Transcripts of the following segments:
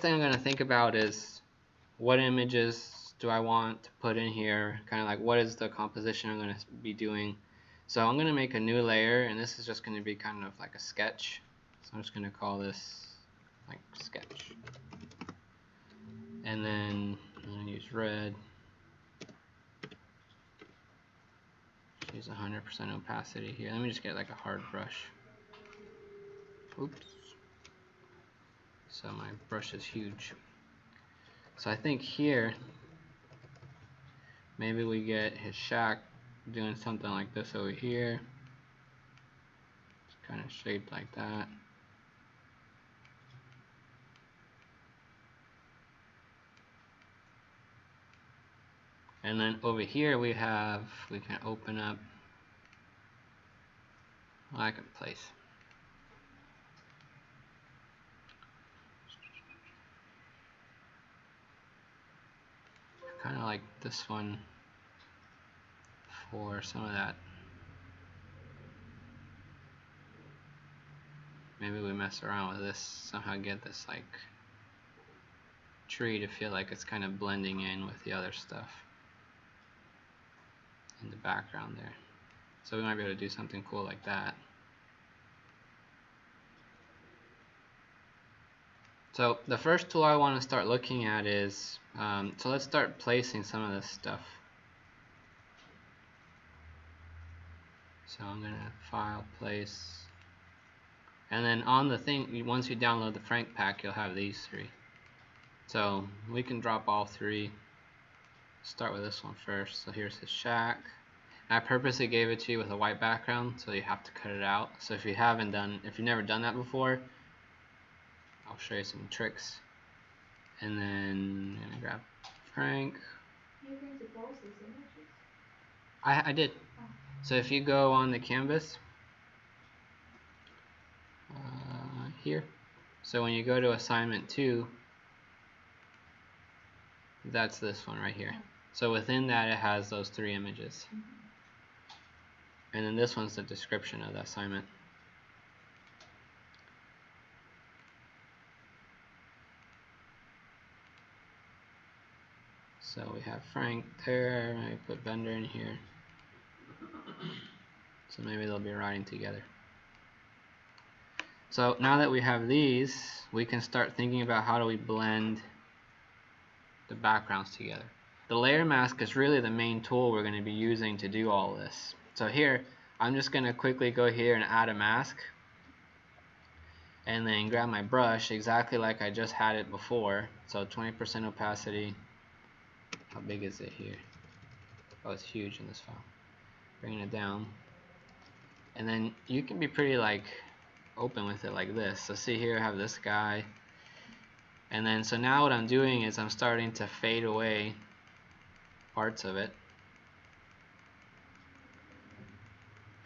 thing I'm going to think about is what images do I want to put in here, kind of like what is the composition I'm going to be doing. So I'm going to make a new layer, and this is just going to be kind of like a sketch. So I'm just going to call this like sketch. And then I'm going to use red. Use 100% opacity here. Let me just get like a hard brush. Oops. So my brush is huge. So I think here, maybe we get his shack doing something like this over here. It's kind of shaped like that. And then over here we can open up, well, I can place. Kind of like this one for some of that. Maybe we mess around with this, somehow get this like tree to feel like it's kind of blending in with the other stuff in the background there. So we might be able to do something cool like that. So the first tool I want to start looking at is, so let's start placing some of this stuff. So I'm going to file, place, and then on the thing, once you download the Frank pack, you'll have these three. So we can drop all three. Start with this one first. So here's his shack. I purposely gave it to you with a white background, so you have to cut it out. So if you've never done that before, I'll show you some tricks. And then I'm gonna grab Frank. You're going to post these images? I did. Oh. So if you go on the canvas, here. So when you go to assignment 2, that's this one right here. Oh. So within that it has those 3 images. Mm-hmm. And then this one's the description of the assignment. So we have Frank there, I put Bender in here. So maybe they'll be riding together. So now that we have these, we can start thinking about how do we blend the backgrounds together. The layer mask is really the main tool we're going to be using to do all this. So here, I'm just going to quickly go here and add a mask. And then grab my brush exactly like I just had it before. So 20% opacity. How big is it here? Oh, it's huge in this file. Bringing it down. And then you can be pretty like open with it like this. So see here I have this guy. And then so now what I'm doing is I'm starting to fade away parts of it.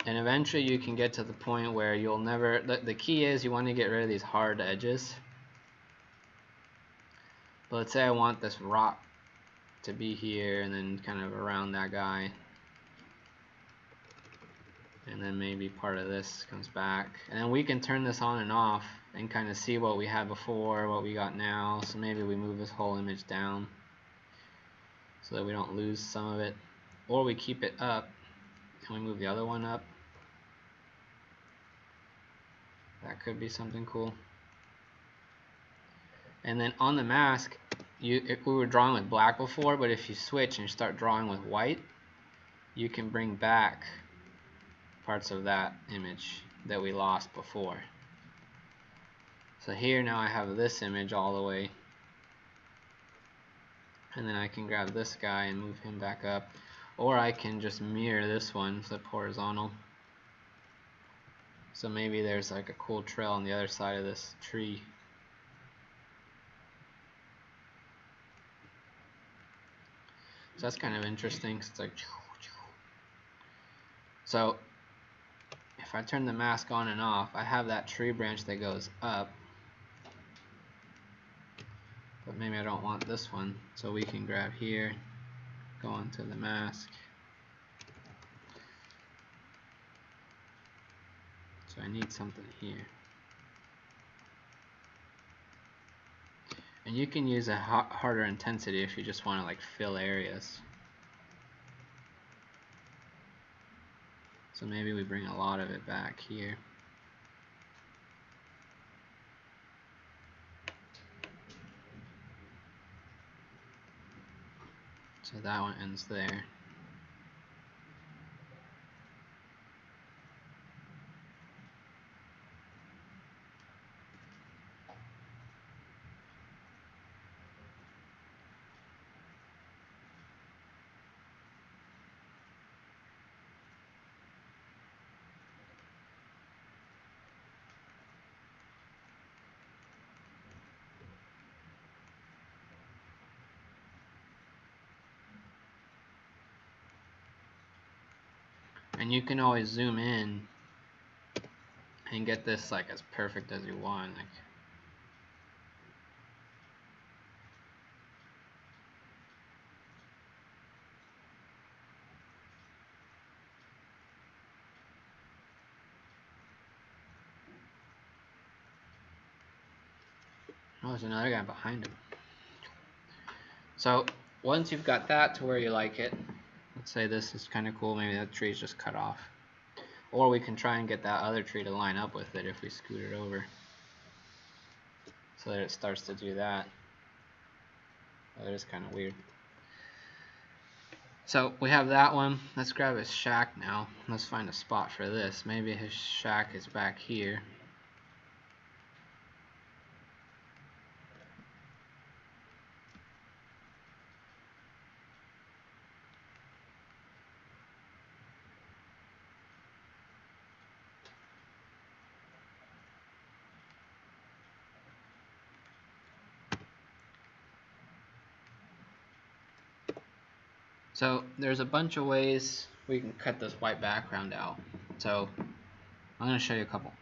And eventually you can get to the point where you'll never, the key is you want to get rid of these hard edges. But let's say I want this rock to be here and then kind of around that guy. And then maybe part of this comes back. And then we can turn this on and off and kind of see what we had before, what we got now. So maybe we move this whole image down so that we don't lose some of it. Or we keep it up and we move the other one up. That could be something cool. And then on the mask, we were drawing with black before, but if you switch and start drawing with white, you can bring back parts of that image that we lost before. So here now I have this image all the way, and then I can grab this guy and move him back up, or I can just mirror this one, flip horizontal. So maybe there's like a cool trail on the other side of this tree. So that's kind of interesting. It's like, so if I turn the mask on and off, I have that tree branch that goes up, but maybe I don't want this one. So we can grab here, go onto the mask. So I need something here. And you can use a harder intensity if you just want to like fill areas. So maybe we bring a lot of it back here. So that one ends there. And you can always zoom in and get this like as perfect as you want. Like, oh, there's another guy behind him. So once you've got that to where you like it, let's say this is kind of cool, maybe that tree's just cut off. Or we can try and get that other tree to line up with it if we scoot it over, so that it starts to do that. Oh, that is kind of weird. So we have that one. Let's grab his shack now. Let's find a spot for this. Maybe his shack is back here. So there's a bunch of ways we can cut this white background out. So I'm going to show you a couple.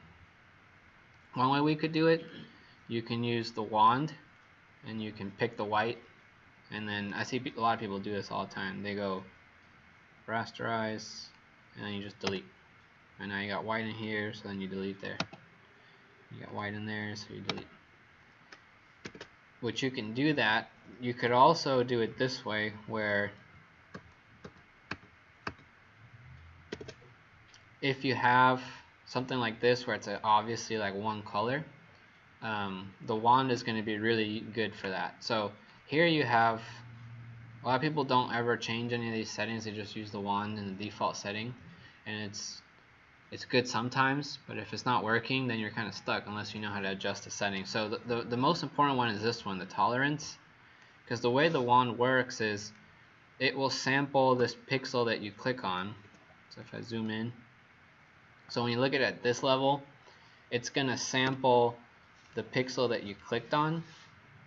One way we could do it, you can use the wand and you can pick the white, and then I see a lot of people do this all the time. They go rasterize and then you just delete, and now you got white in here, so then you delete there. You got white in there, so you delete. Which you can do that. You could also do it this way, where if you have something like this where it's obviously like one color, the wand is going to be really good for that. So here you have, a lot of people don't ever change any of these settings, they just use the wand in the default setting, and it's good sometimes, but if it's not working, then you're kind of stuck unless you know how to adjust the settings. So the most important one is this one, the tolerance, because the way the wand works is it will sample this pixel that you click on. So if I zoom in, so when you look at this level, it's going to sample the pixel that you clicked on,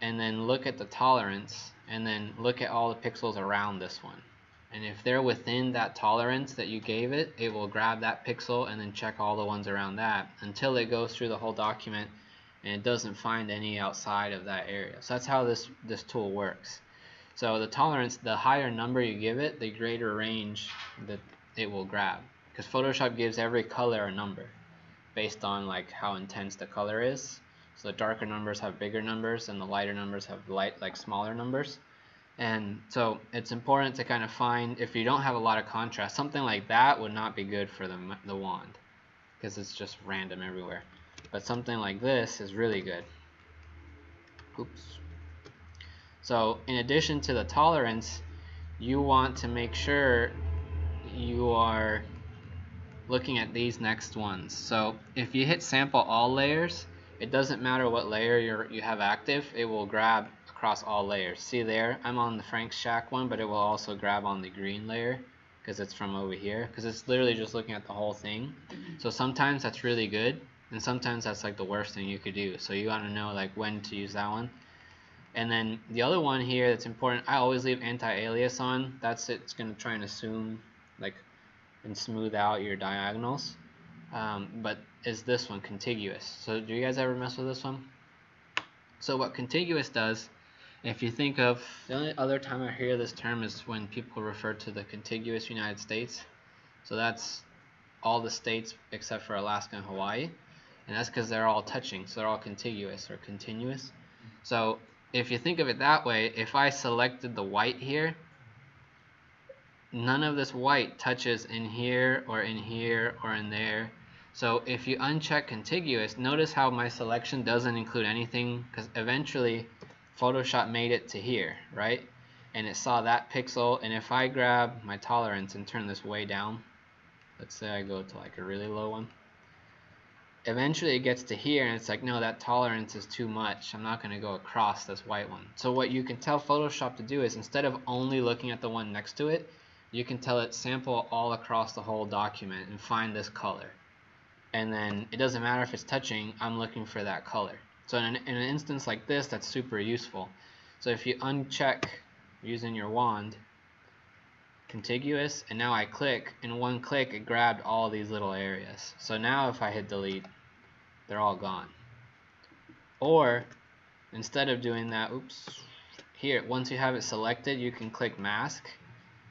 and then look at the tolerance, and then look at all the pixels around this one. And if they're within that tolerance that you gave it, it will grab that pixel and then check all the ones around that until it goes through the whole document and it doesn't find any outside of that area. So that's how this tool works. So the tolerance, the higher number you give it, the greater range that it will grab. Because Photoshop gives every color a number based on like how intense the color is. So the darker numbers have bigger numbers and the lighter numbers have smaller numbers. And so it's important to kind of find, if you don't have a lot of contrast, something like that would not be good for the wand because it's just random everywhere. But something like this is really good. Oops. So in addition to the tolerance, you want to make sure you are looking at these next ones. So if you hit sample all layers, it doesn't matter what layer you have active, it will grab across all layers. See there, I'm on the Frank's Shack one, but it will also grab on the green layer because it's from over here, because it's literally just looking at the whole thing. So sometimes that's really good, and sometimes that's like the worst thing you could do. So you want to know like when to use that one. And then the other one here that's important, I always leave anti-alias on. That's it. It's going to try and assume like and smooth out your diagonals. But is this one contiguous? So do you guys ever mess with this one? So what contiguous does, if you think of, the only other time I hear this term is when people refer to the contiguous United States. So that's all the states except for Alaska and Hawaii, and that's because they're all touching, so they're all contiguous or continuous. So if you think of it that way, if I selected the white here, none of this white touches in here or in here or in there. So if you uncheck contiguous, notice how my selection doesn't include anything, because eventually Photoshop made it to here, right? And it saw that pixel, and if I grab my tolerance and turn this way down, let's say I go to like a really low one, eventually it gets to here and it's like, no, that tolerance is too much. I'm not going to go across this white one. So what you can tell Photoshop to do is, instead of only looking at the one next to it, you can tell it sample all across the whole document and find this color. And then it doesn't matter if it's touching, I'm looking for that color. So in an instance like this, that's super useful. So if you uncheck using your wand, contiguous, and now I click, in one click it grabbed all these little areas. So now if I hit delete, they're all gone. Or instead of doing that, here, once you have it selected, you can click mask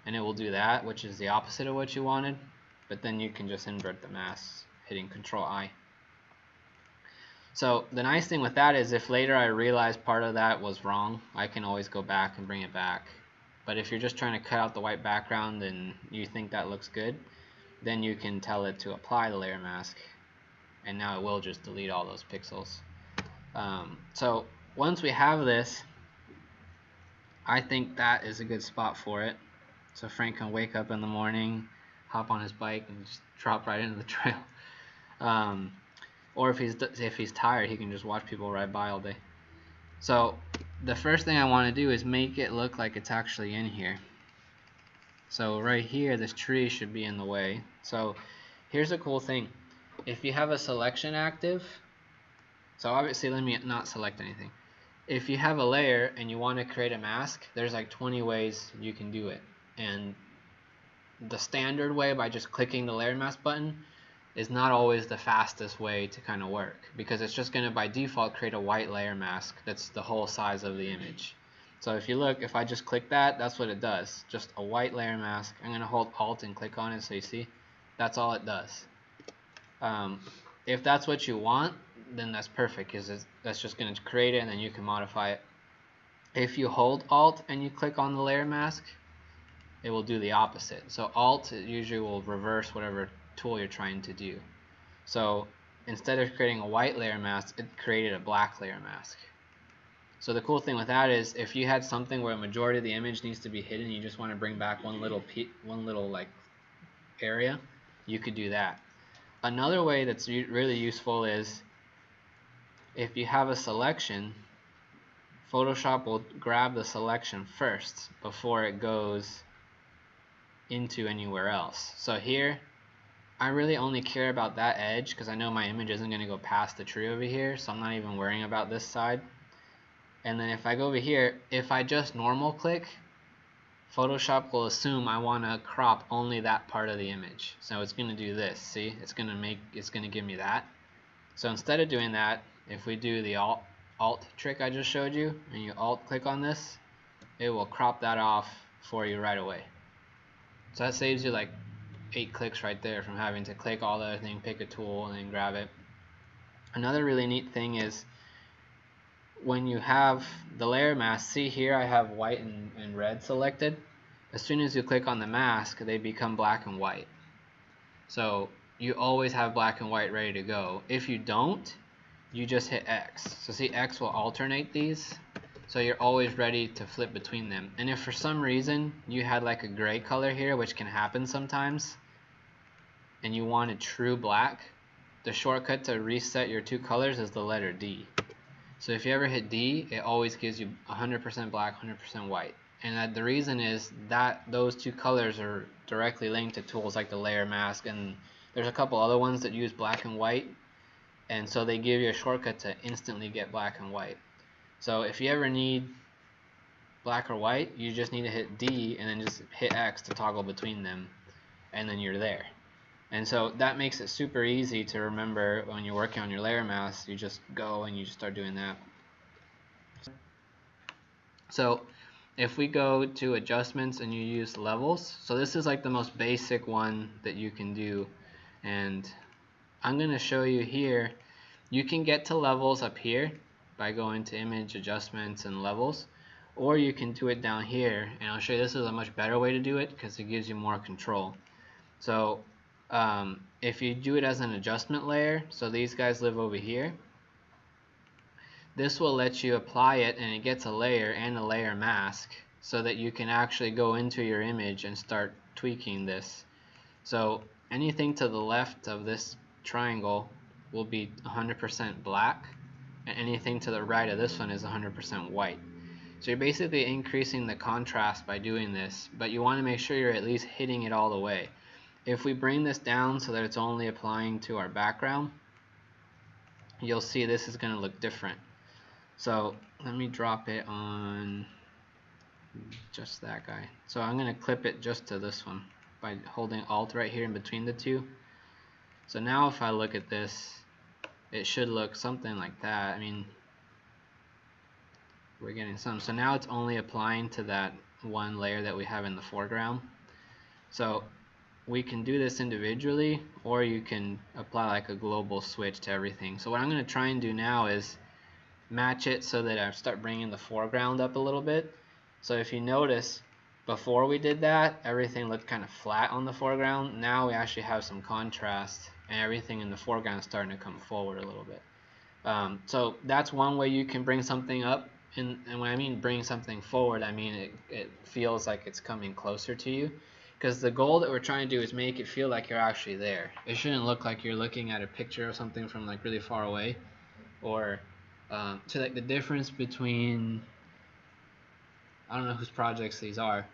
and it will do that, which is the opposite of what you wanted, but then you can just invert the mask hitting Control I. So the nice thing with that is, if later I realize part of that was wrong, I can always go back and bring it back. But if you're just trying to cut out the white background and you think that looks good, then you can tell it to apply the layer mask, and now it will just delete all those pixels. So once we have this, I think that is a good spot for it. So Frank can wake up in the morning, hop on his bike, and just drop right into the trail. Or if he's tired, he can just watch people ride by all day. So the first thing I want to do is make it look like it's actually in here. So right here, this tree should be in the way. So here's a cool thing. If you have a selection active, so obviously let me not select anything. If you have a layer and you want to create a mask, there's like 20 ways you can do it. And the standard way, by just clicking the layer mask button, is not always the fastest way to kind of work, because it's just going to by default create a white layer mask that's the whole size of the image. So if you look, if I just click that, that's what it does, just a white layer mask. I'm going to hold Alt and click on it so you see, that's all it does. If that's what you want, then that's perfect, because that's just going to create it and then you can modify it. If you hold Alt and you click on the layer mask, it will do the opposite. So Alt usually will reverse whatever tool you're trying to do. So instead of creating a white layer mask, it created a black layer mask. So the cool thing with that is, if you had something where a majority of the image needs to be hidden, you just want to bring back one little like area, you could do that. Another way that's really useful is, if you have a selection, Photoshop will grab the selection first before it goes into anywhere else. So here, I really only care about that edge because I know my image isn't going to go past the tree over here, so I'm not even worrying about this side. And then if I go over here, if I just normal click, Photoshop will assume I want to crop only that part of the image. So it's going to do this. See, it's going to give me that. So instead of doing that, if we do the alt trick I just showed you, and you alt click on this, it will crop that off for you right away. So that saves you like 8 clicks right there from having to click all the other thing, pick a tool, and then grab it. Another really neat thing is, when you have the layer mask, see here I have white and red selected. As soon as you click on the mask, they become black and white. So you always have black and white ready to go. If you don't, you just hit X. So see, X will alternate these, so you're always ready to flip between them. And if for some reason you had like a gray color here, which can happen sometimes, and you wanted true black, the shortcut to reset your two colors is the letter D. So if you ever hit D, it always gives you 100% black, 100% white. And the reason is that those two colors are directly linked to tools like the layer mask, and there's a couple other ones that use black and white, and so they give you a shortcut to instantly get black and white. So if you ever need black or white, you just need to hit D and then just hit X to toggle between them, and then you're there. And so that makes it super easy to remember when you're working on your layer mask. You just go and you just start doing that. So if we go to adjustments and you use levels, so this is like the most basic one that you can do, and I'm going to show you here. You can get to levels up here, by going to image adjustments and levels, or you can do it down here, and I'll show you this is a much better way to do it because it gives you more control. So if you do it as an adjustment layer, so these guys live over here, this will let you apply it and it gets a layer and a layer mask so that you can actually go into your image and start tweaking this. So anything to the left of this triangle will be 100% black, and anything to the right of this one is 100% white. So you're basically increasing the contrast by doing this, but you want to make sure you're at least hitting it all the way. If we bring this down so that it's only applying to our background, you'll see this is going to look different. So let me drop it on just that guy. So I'm going to clip it just to this one by holding Alt right here in between the two. So now if I look at this, it should look something like that. I mean, we're getting some. So now it's only applying to that one layer that we have in the foreground. So we can do this individually, or you can apply like a global switch to everything. So what I'm going to try and do now is match it so that I start bringing the foreground up a little bit. So if you notice, before we did that, everything looked kind of flat on the foreground. Now we actually have some contrast, and everything in the foreground is starting to come forward a little bit. So that's one way you can bring something up. And when I mean bring something forward, I mean it feels like it's coming closer to you. Because the goal that we're trying to do is make it feel like you're actually there. It shouldn't look like you're looking at a picture of something from like really far away. Or so like the difference between, I don't know whose projects these are,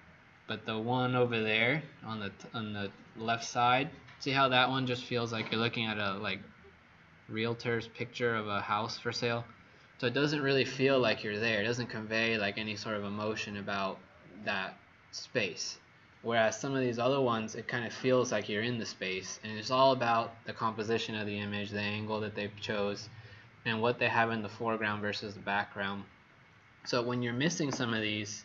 but the one over there on the left side, see how that one just feels like you're looking at a like realtor's picture of a house for sale? So it doesn't really feel like you're there. It doesn't convey like any sort of emotion about that space. Whereas some of these other ones, it kind of feels like you're in the space, and it's all about the composition of the image, the angle that they've chose, and what they have in the foreground versus the background. So when you're missing some of these,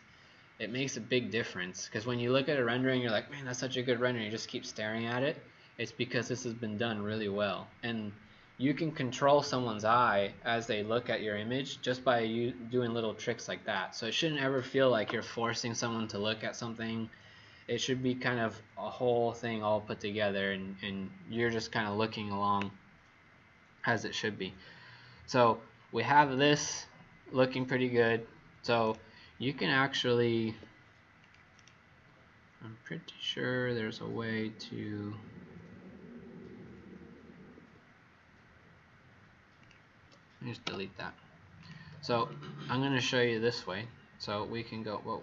it makes a big difference, because when you look at a rendering, you're like, man, that's such a good rendering, you just keep staring at it. It's because this has been done really well, and you can control someone's eye as they look at your image just by you doing little tricks like that. So it shouldn't ever feel like you're forcing someone to look at something. It should be kind of a whole thing all put together, and you're just kind of looking along as it should be. So we have this looking pretty good. So you can actually, I'm pretty sure there's a way to, let me just delete that. So I'm going to show you this way. So we can go, whoa,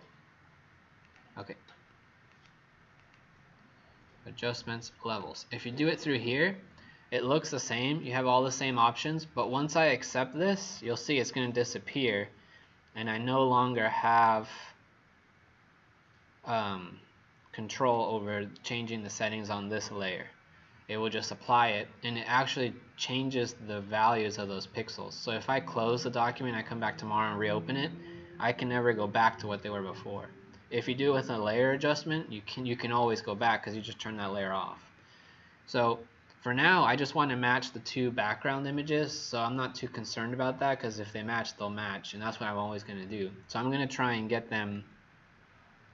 okay. Adjustments, levels. If you do it through here, it looks the same. You have all the same options, but once I accept this, you'll see it's going to disappear, and I no longer have control over changing the settings on this layer. It will just apply it, and it actually changes the values of those pixels. So if I close the document, I come back tomorrow and reopen it, I can never go back to what they were before. If you do it with a layer adjustment, you can always go back because you just turn that layer off. So for now, I just want to match the two background images, so I'm not too concerned about that, because if they match, they'll match, and that's what I'm always going to do. So I'm going to try and get them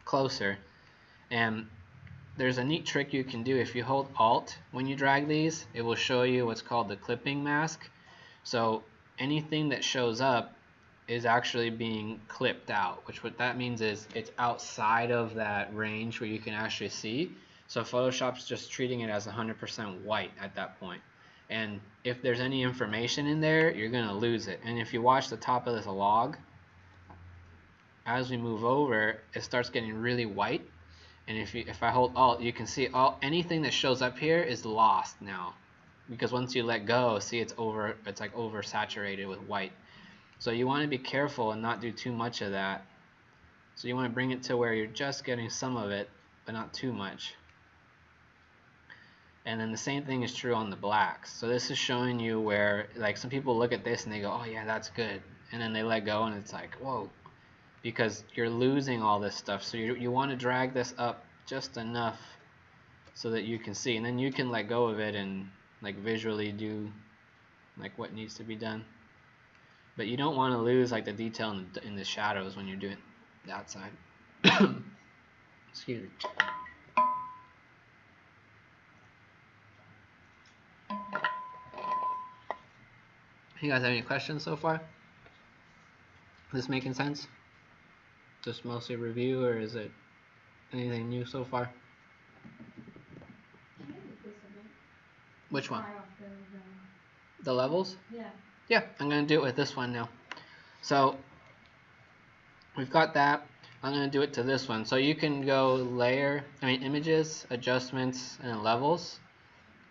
closer. And there's a neat trick you can do. If you hold Alt when you drag these, it will show you what's called the clipping mask. So anything that shows up is actually being clipped out, which what that means is it's outside of that range where you can actually see. So Photoshop's just treating it as 100% white at that point. And if there's any information in there, you're going to lose it. And if you watch the top of this log, as we move over, it starts getting really white. And if I hold Alt, you can see anything that shows up here is lost now, because once you let go, see it's like oversaturated with white. So you want to be careful and not do too much of that. So you want to bring it to where you're just getting some of it, but not too much. And then the same thing is true on the blacks. So this is showing you where, like, some people look at this and they go, oh yeah, that's good, and then they let go and it's like, whoa, because you're losing all this stuff. So you want to drag this up just enough so that you can see, and then you can let go of it and like visually do like what needs to be done. but you don't want to lose like the detail in the shadows when you're doing the outside. Excuse me. You guys have any questions so far? Is this making sense? Just mostly review, or is it anything new so far? Which one? The levels? Yeah. Yeah, I'm going to do it with this one now. So we've got that. I'm going to do it to this one. So you can go images, adjustments, and levels.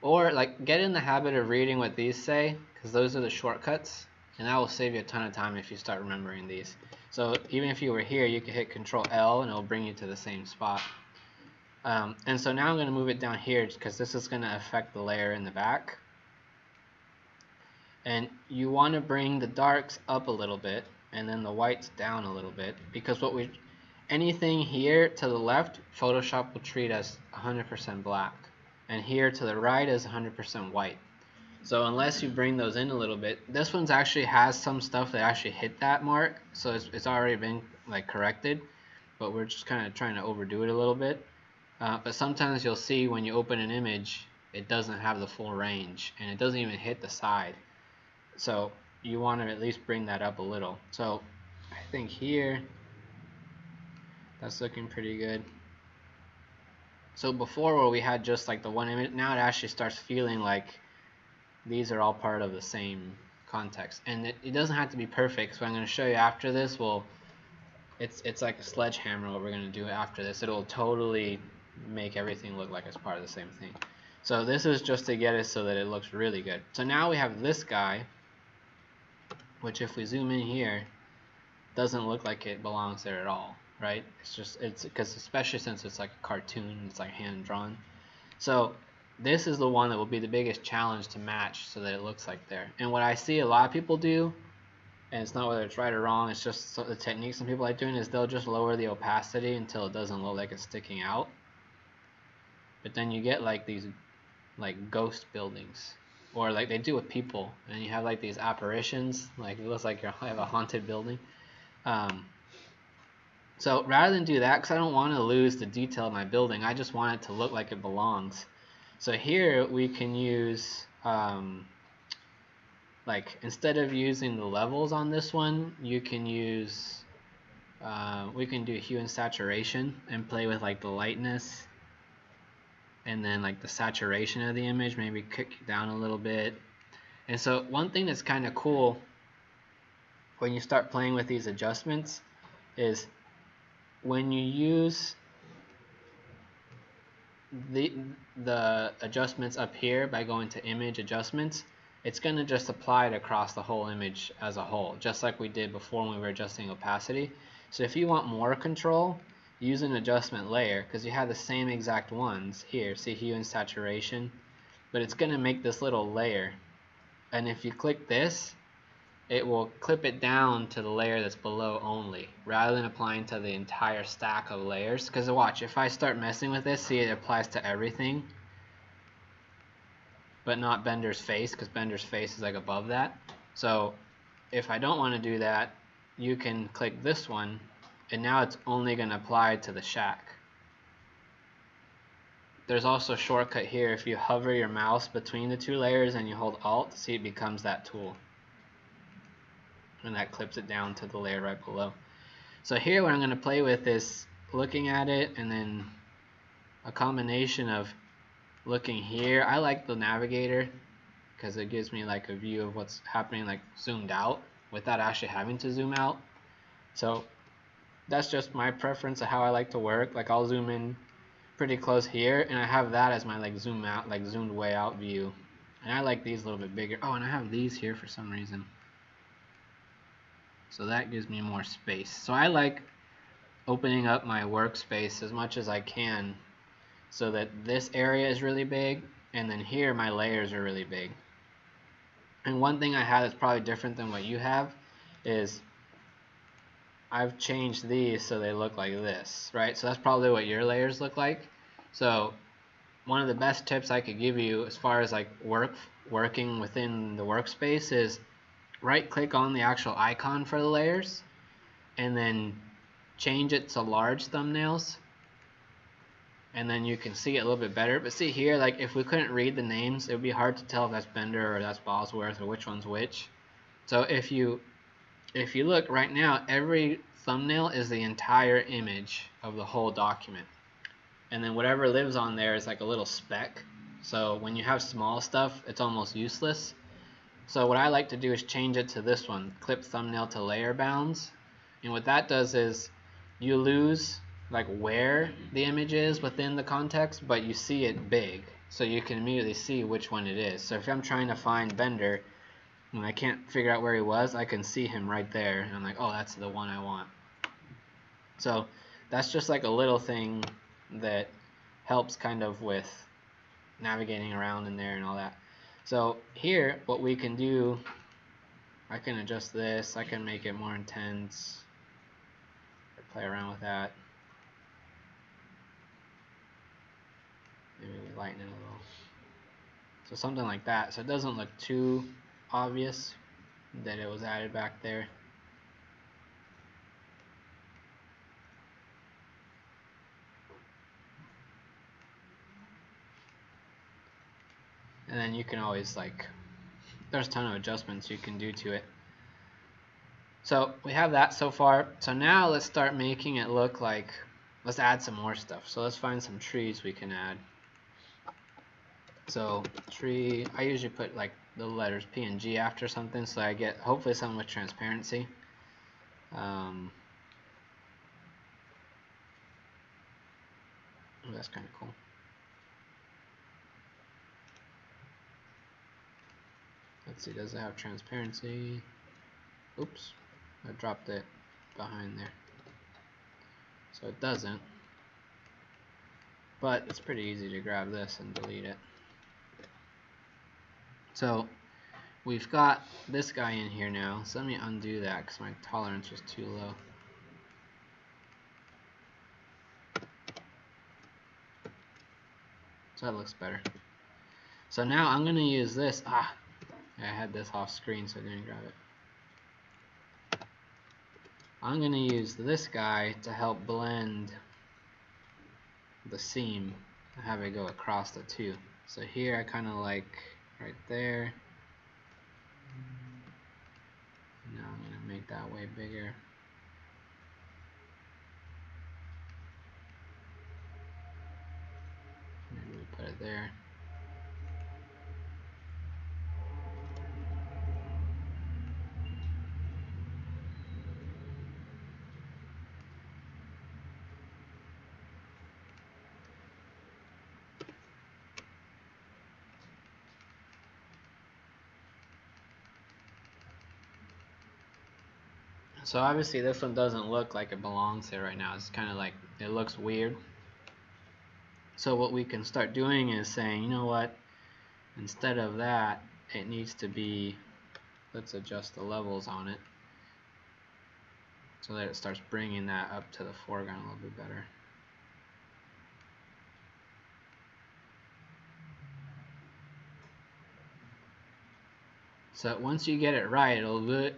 Or like get in the habit of reading what these say, because those are the shortcuts. And that will save you a ton of time if you start remembering these. So even if you were here, you could hit Control L and it will bring you to the same spot. And so now I'm going to move it down here because this is going to affect the layer in the back. And you want to bring the darks up a little bit and then the whites down a little bit, because anything here to the left, Photoshop will treat as 100% black, and here to the right is 100% white. So unless you bring those in a little bit, this one's actually has some stuff that actually hit that mark, so it's already been like corrected, but we're just kind of trying to overdo it a little bit. But sometimes you'll see when you open an image, it doesn't have the full range, and it doesn't even hit the side. So you want to at least bring that up a little. So I think here, that's looking pretty good. So before, where we had just like the one image, now it actually starts feeling like these are all part of the same context. And it doesn't have to be perfect. So I'm going to show you after this. It's like a sledgehammer what we're going to do after this. It'll totally make everything look like it's part of the same thing. So this is just to get it so that it looks really good. So now we have this guy, which if we zoom in here, doesn't look like it belongs there at all, right? It's because especially since it's like a cartoon, it's like hand drawn. So this is the one that will be the biggest challenge to match so that it looks like there. And what I see a lot of people do, and it's not whether it's right or wrong, it's just the technique some people like doing, is they'll just lower the opacity until it doesn't look like it's sticking out. But then you get like these like ghost buildings, or like they do with people, and you have like these apparitions, like it looks like you have a haunted building. So rather than do that, because I don't want to lose the detail of my building, I just want it to look like it belongs. So here we can use like, instead of using the levels on this one, you can use we can do hue and saturation and play with like the lightness and then like the saturation of the image, maybe kick down a little bit. And so one thing that's kind of cool when you start playing with these adjustments is when you use the adjustments up here by going to image adjustments, it's going to just apply it across the whole image as a whole, just like we did before when we were adjusting opacity. So if you want more control, use an adjustment layer, because you have the same exact ones here. See hue and saturation, but it's going to make this little layer, and if you click this, it will clip it down to the layer that's below only, rather than applying to the entire stack of layers. Because watch, if I start messing with this, see, it applies to everything, but not Bender's face, because Bender's face is like above that. So if I don't want to do that, you can click this one, and now it's only going to apply to the shack. There's also a shortcut here. If you hover your mouse between the two layers and you hold Alt, see, it becomes that tool, and that clips it down to the layer right below. So here what I'm going to play with is looking at it, and then a combination of looking here. I like the navigator because it gives me like a view of what's happening, like zoomed out without actually having to zoom out. So that's just my preference of how I like to work. Like I'll zoom in pretty close here, and I have that as my like zoom out, like zoomed way out view. And I like these a little bit bigger. Oh, and I have these here for some reason. So that gives me more space. So I like opening up my workspace as much as I can so that this area is really big, and then here my layers are really big. And one thing I have that's probably different than what you have is I've changed these so they look like this, right? So that's probably what your layers look like. So one of the best tips I could give you as far as like working within the workspace is right click on the actual icon for the layers and then change it to large thumbnails, and then you can see it a little bit better. But see here, like if we couldn't read the names, it would be hard to tell if that's Bender or that's Bosworth or which one's which. So if you look right now, every thumbnail is the entire image of the whole document, and then whatever lives on there is like a little speck. So when you have small stuff, it's almost useless. So what I like to do is change it to this one, clip thumbnail to layer bounds. And what that does is you lose like where the image is within the context, but you see it big. So you can immediately see which one it is. So if I'm trying to find Bender and I can't figure out where he was, I can see him right there. And I'm like, oh, that's the one I want. So that's just like a little thing that helps kind of with navigating around in there and all that. So here, what we can do, I can adjust this, I can make it more intense, play around with that. Maybe we lighten it a little. So something like that, so it doesn't look too obvious that it was added back there. And then you can always there's a ton of adjustments you can do to it. So we have that so far. So now let's start making it look like, let's add some more stuff. So let's find some trees we can add. So tree, I usually put like the letters P and G after something, so I get hopefully something with transparency. Oh, that's kind of cool. Let's see, does it have transparency? Oops, I dropped it behind there. So it doesn't. But it's pretty easy to grab this and delete it. So we've got this guy in here now. So let me undo that because my tolerance was too low. So that looks better. So now I'm going to use this. I had this off screen so I didn't grab it. I'm going to use this guy to help blend the seam and have it go across the two. So here I kind of like right there. Now I'm going to make that way bigger. Maybe we put it there. So obviously this one doesn't look like it belongs here right now. It's kind of like, it looks weird. So what we can start doing is saying, you know what, instead of that, it needs to be, let's adjust the levels on it so that it starts bringing that up to the foreground a little bit better. So once you get it right,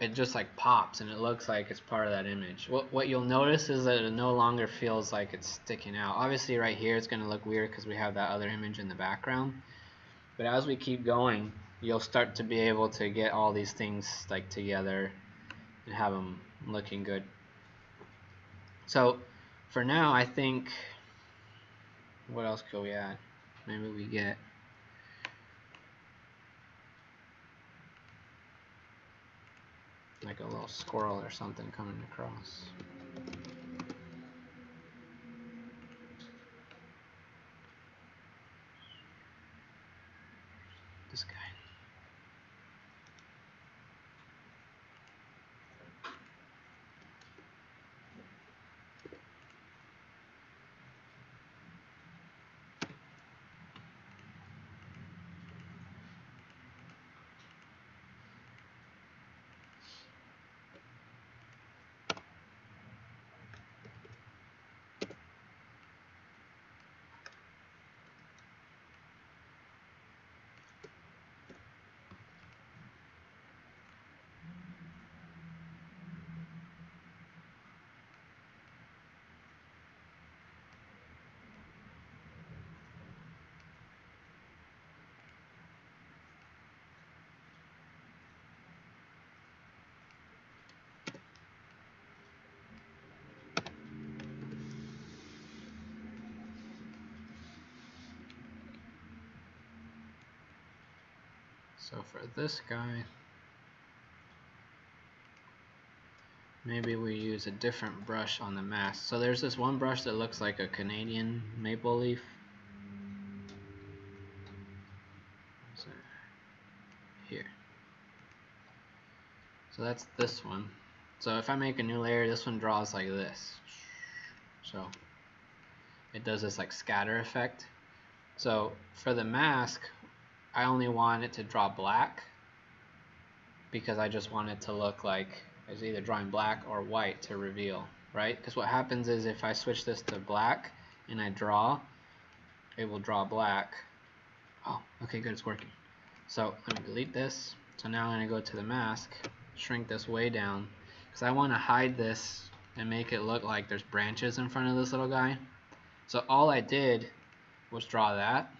it just like pops and it looks like it's part of that image. What you'll notice is that it no longer feels like it's sticking out. Obviously right here it's going to look weird because we have that other image in the background. But as we keep going, you'll start to be able to get all these things like together and have them looking good. So for now, I think, what else could we add? Maybe we get like a little squirrel or something coming across. This guy. So for this guy, maybe we use a different brush on the mask. So there's this one brush that looks like a Canadian maple leaf. So here. So that's this one. So if I make a new layer, this one draws like this. So it does this like scatter effect. So for the mask, I only want it to draw black because I just want it to look like it's either drawing black or white to reveal, right? Because what happens is if I switch this to black and I draw, it will draw black. Oh, okay, good, it's working. So let me delete this. So now I'm going to go to the mask, shrink this way down, because I want to hide this and make it look like there's branches in front of this little guy. So all I did was draw that,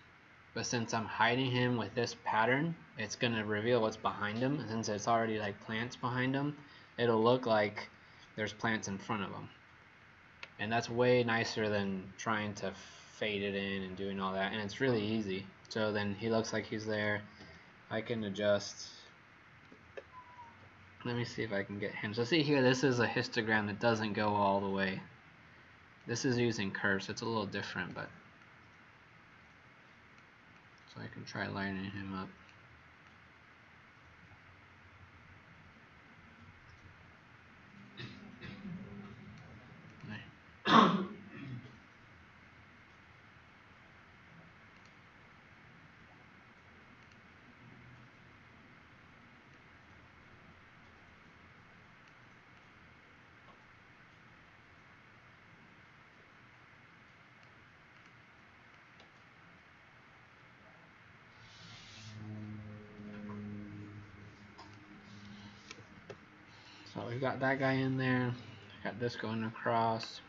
but since I'm hiding him with this pattern, it's going to reveal what's behind him. And since it's already like plants behind him, it'll look like there's plants in front of him. And that's way nicer than trying to fade it in and doing all that. And it's really easy. So then he looks like he's there. I can adjust. Let me see if I can get him. So see here, this is a histogram that doesn't go all the way. This is using curves, so it's a little different, but so I can try lining him up. So we've got that guy in there. Got this going across.